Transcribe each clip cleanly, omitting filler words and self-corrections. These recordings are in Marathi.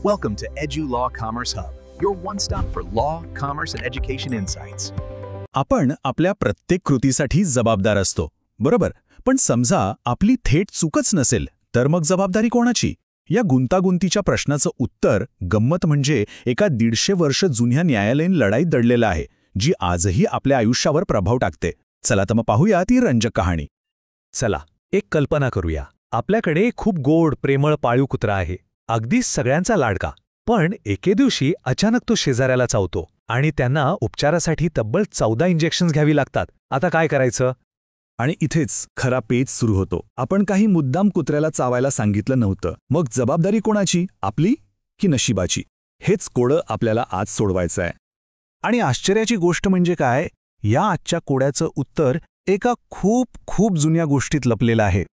Welcome to EduLaw Commerce Hub, your one-stop for law, commerce, and education insights. आपण आपल्या प्रत्येक कृतीसाठी जबाबदार असतो, बरोबर? पण समजा आपली थेट चूकच नसेल, तर मग जबाबदारी कोणाची? या गुंतागुंतीच्या प्रश्नाचं उत्तर गंमत म्हणजे एका 150 वर्ष जुन्या न्यायालयीन लढाईत दडलेलं आहे, जी आजही आपल्या आयुष्यावर प्रभाव टाकते. चला तर मग पाहूया ती रंजक कहाणी. चला एक कल्पना करूया. आपल्याकडे खूप गोड प्रेमळ पाळीव कुत्रा आहे, अगदी सगळ्यांचा लाडका. पण एके दिवशी अचानक तो शेजाऱ्याला चावतो आणि त्यांना उपचारासाठी तब्बल 14 इंजेक्शन्स घ्यावी लागतात. आता काय करायचं? आणि इथेच खरा पेच सुरू होतो. आपण काही मुद्दाम कुत्र्याला चावायला सांगितलं नव्हतं. मग जबाबदारी कोणाची, आपली की नशिबाची? हेच कोडं आपल्याला आज सोडवायचं आहे. आणि आश्चर्याची गोष्ट म्हणजे काय, या आजच्या कोड्याचं उत्तर एका खूप जुन्या गोष्टीत लपलेलं आहे.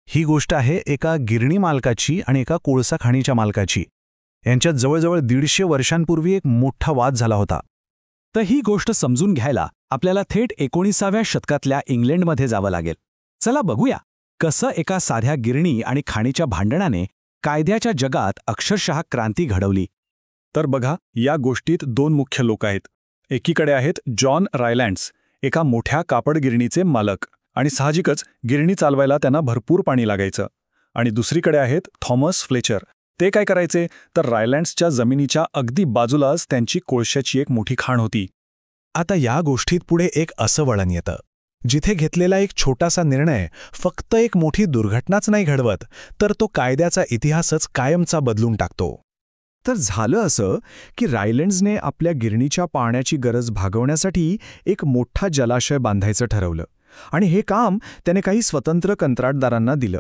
ही गोष्ट आहे एका गिरणी मालकाची आणि एका कोळसा खाणीच्या मालकाची. यांच्यात जवळजवळ 150 वर्षांपूर्वी एक मोठा वाद झाला होता. तर ही गोष्ट समजून घ्यायला आपल्याला थेट 19व्या शतकातल्या इंग्लंडमध्ये जावं लागेल. चला बघूया कसं एका साध्या गिरणी आणि खाणीच्या भांडणाने कायद्याच्या जगात अक्षरशः क्रांती घडवली. तर बघा, या गोष्टीत 2 मुख्य लोक आहेत. एकीकडे आहेत जॉन रायलँड्स, एका मोठ्या कापड गिरणीचे मालक, आणि साहजिकच गिरणी चालवायला त्यांना भरपूर पाणी लागायचं. आणि दुसरीकडे आहेत थॉमस फ्लेचर. ते काय करायचे तर रायलँड्सच्या जमिनीच्या अगदी बाजूलाच त्यांची कोळशाची एक मोठी खाण होती. आता या गोष्टीत पुढे एक असं वळण येतं, जिथे घेतलेला एक छोटासा निर्णय फक्त एक मोठी दुर्घटनाच नाही घडवत, तर तो कायद्याचा इतिहासच कायमचा बदलून टाकतो. तर झालं असं की रायलँड्सने आपल्या गिरणीच्या पाण्याची गरज भागवण्यासाठी एक मोठा जलाशय बांधायचं ठरवलं, आणि हे काम त्याने काही स्वतंत्र कंत्राटदारांना दिलं.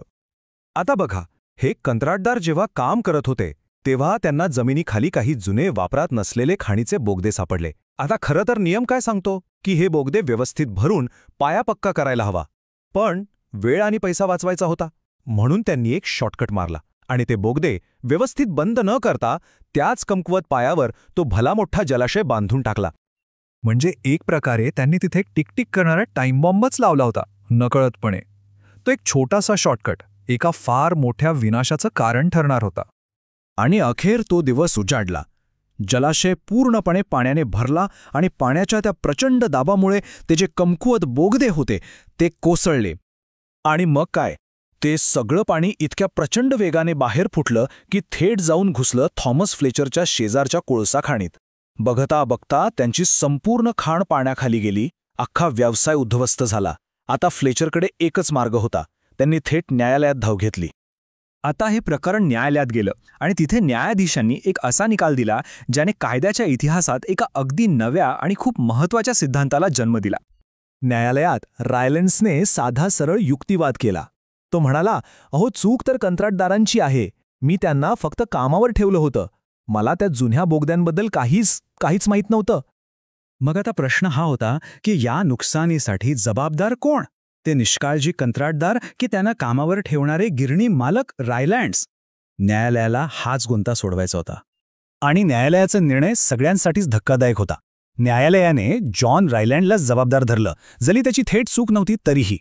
आता बघा, हे कंत्राटदार जेव्हा काम करत होते तेव्हा त्यांना जमिनीखाली काही जुने वापरात नसलेले खाणीचे बोगदे सापडले. आता खरं तर नियम काय सांगतो की हे बोगदे व्यवस्थित भरून पाया पक्का करायला हवा, पण वेळ आणि पैसा वाचवायचा होता, म्हणून त्यांनी एक शॉर्टकट मारला आणि ते बोगदे व्यवस्थित बंद न करता त्याच कमकुवत पायावर तो भला मोठा जलाशय बांधून टाकला. म्हणजे एक प्रकारे त्यांनी तिथे टिकटिक करणारा टाइम बॉम्बच लावला होता नकळतपणे. तो एक छोटासा शॉर्टकट एका फार मोठ्या विनाशाचं कारण ठरणार होता. आणि अखेर तो दिवस उजाडला. जलाशय पूर्णपणे पाण्याने भरला आणि पाण्याच्या त्या प्रचंड दाबामुळे ते जे कमकुवत बोगदे होते ते कोसळले. आणि मग काय, ते सगळं पाणी इतक्या प्रचंड वेगाने बाहेर फुटलं की थेट जाऊन घुसलं थॉमस फ्लेचरच्या शेजारच्या कोळसा खाणीत. बघता बघता त्यांची संपूर्ण खाण पाण्याखाली गेली. अख्खा व्यवसाय उद्ध्वस्त झाला. आता फ्लेचरकडे एकच मार्ग होता, त्यांनी थेट न्यायालयात धाव घेतली. आता हे प्रकरण न्यायालयात गेलं आणि तिथे न्यायाधीशांनी एक असा निकाल दिला ज्याने कायद्याच्या इतिहासात एका अगदी नव्या आणि खूप महत्त्वाच्या सिद्धांताला जन्म दिला. न्यायालयात रायलँड्सने साधा सरळ युक्तिवाद केला. तो म्हणाला, अहो, चूक तर कंत्राटदारांची आहे, मी त्यांना फक्त कामावर ठेवलं होतं, मला त्या जुन्या बोगद्यांबद्दल काहीच माहीत नव्हतं. मग आता प्रश्न हा होता की या नुकसानीसाठी जबाबदार कोण? ते निष्काळजी कंत्राटदार की त्यांना कामावर ठेवणारे गिरणी मालक रायलँड्स? न्यायालयाला हाच गुंता सोडवायचा होता. आणि न्यायालयाचा निर्णय सगळ्यांसाठीच धक्कादायक होता. न्यायालयाने जॉन रायलँडला जबाबदार धरलं, जरी त्याची थेट चूक नव्हती तरीही.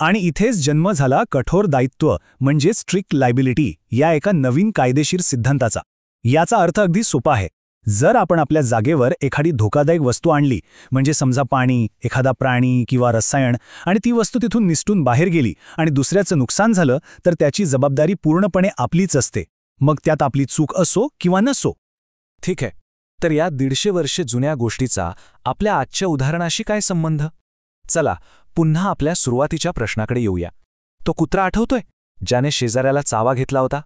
आणि इथेच जन्म झाला कठोर दायित्व म्हणजे स्ट्रिक्ट लायबिलिटी या एका नवीन कायदेशीर सिद्धांताचा. याचा अर्थ अगदी सोपा आहे. जर आपण आपल्या जागेवर एखादी धोकादायक वस्तू आणली, म्हणजे समजा पाणी, एखादा प्राणी किंवा रसायन, आणि ती वस्तू तिथून निसटून बाहेर गेली आणि दुसऱ्याचं नुकसान झालं, तर त्याची जबाबदारी पूर्णपणे आपलीच असते, मग त्यात आपली चूक असो किंवा नसो. ठीक आहे, तर या 150 वर्षे जुन्या गोष्टीचा आपल्या आजच्या उदाहरणाशी काय संबंध? चला पुन्हा आपल्या सुरुवातीच्या प्रश्नाकडे येऊया. तो कुत्रा आठवतोय ज्याने शेजाऱ्याला चावा घेतला होता?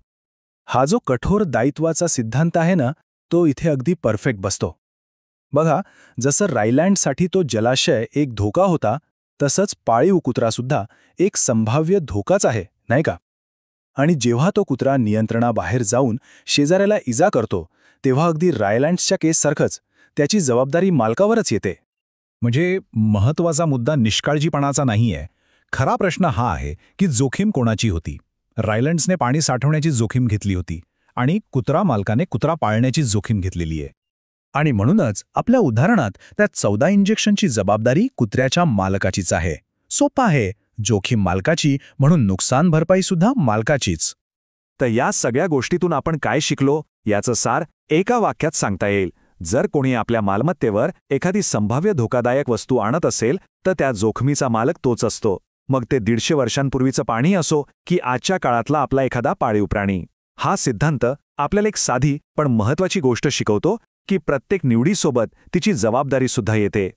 हा जो कठोर दायित्वाचा सिद्धांत आहे ना, तो इथे अगदी परफेक्ट बसतो. बघा, जसं रायलँडसाठी तो जलाशय एक धोका होता, तसंच पाळीव कुत्रासुद्धा एक संभाव्य धोकाच आहे, नाही का? आणि जेव्हा तो कुत्रा नियंत्रणाबाहेर जाऊन शेजाऱ्याला इजा करतो, तेव्हा अगदी रायलँड्सच्या केससारखंच त्याची जबाबदारी मालकावरच येते. म्हणजे महत्त्वाचा मुद्दा निष्काळजीपणाचा नाहीये. खरा प्रश्न हा आहे की जोखीम कोणाची होती? रायलँड्सने पाणी साठवण्याची जोखीम घेतली होती आणि कुत्रा मालकाने कुत्रा पाळण्याची जोखीम घेतलेली आहे. आणि म्हणूनच आपल्या उदाहरणात त्या 14 इंजेक्शनची जबाबदारी कुत्र्याच्या मालकाचीच आहे. सोपं आहे, जोखीम मालकाची म्हणून नुकसान भरपाईसुद्धा मालकाचीच. तर या सगळ्या गोष्टीतून आपण काय शिकलो याचं सार एका वाक्यात सांगता येईल. जर कोणी आपल्या मालमत्तेवर एखादी संभाव्य धोकादायक वस्तू आणत असेल तर त्या जोखमीचा मालक तोच असतो. मग ते 150 वर्षांपूर्वीचं पाणी असो की आजच्या काळातला आपला एखादा पाळीव प्राणी. हा सिद्धांत आपल्याला एक साधी पण महत्त्वाची गोष्ट शिकवतो की प्रत्येक निवडीसोबत तिची जबाबदारीसुद्धा येते.